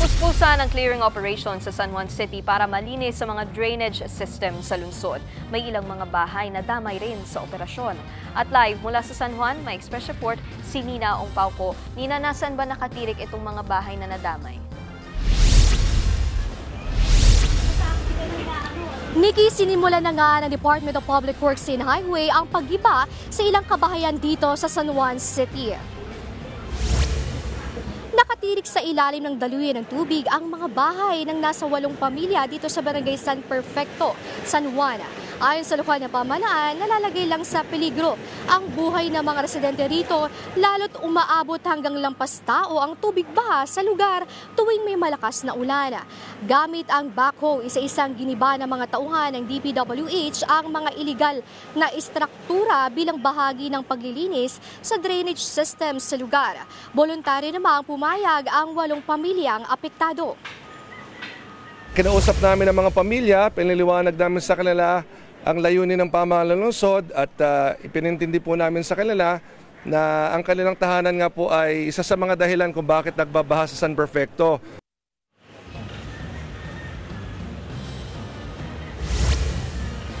Napuspusan ang clearing operation sa San Juan City para malinis sa mga drainage system sa lungsod. May ilang mga bahay na damay rin sa operasyon. At live mula sa San Juan, may express report si Nina Ongpauco. Nina, nasan ba nakatirik itong mga bahay na nadamay? Nikki, sinimula na nga ng Department of Public Works and Highway ang paggiba sa ilang kabahayan dito sa San Juan City. Nakatirik sa ilalim ng daluyan ng tubig ang mga bahay ng nasa 8 pamilya dito sa Barangay San Perfecto, San Juan. Ayon sa lokal na pamahalaan, nalalagay lang sa peligro ang buhay ng mga residente rito lalo't umaabot hanggang lampas tao ang tubig baha sa lugar tuwing may malakas na ulan. Gamit ang backhoe, isa-isang giniba ng mga tauhan ng DPWH ang mga iligal na istruktura bilang bahagi ng paglilinis sa drainage system sa lugar. Voluntary namang pumayag ang 8 pamilyang apektado. Kinausap namin ang mga pamilya, piniliwanag namin sa kanila ang layunin ng pamahalaan ng lungsod at ipinintindi po namin sa kanila na ang kanilang tahanan nga po ay isa sa mga dahilan kung bakit nagbabaha sa San Perfecto.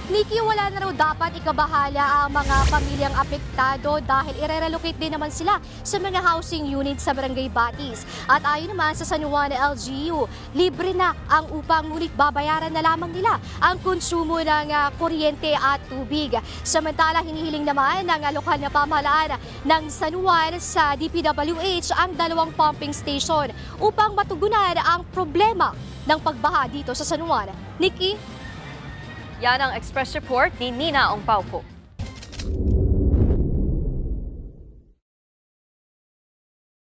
Nikki, wala na raw dapat ikabahala ang mga pamilyang apektado dahil irerelocate din naman sila sa mga housing unit sa Barangay Batis. At ayon naman sa San Juan LGU, libre na ang upang ngunit babayaran na lamang nila ang konsumo ng kuryente at tubig. Samantala, hinihiling naman ng lokal na pamahalaan ng San Juan sa DPWH ang 2 pumping station upang matugunan ang problema ng pagbaha dito sa San Juan. Nikki? Yan ang express report ni Nina Ongpauco.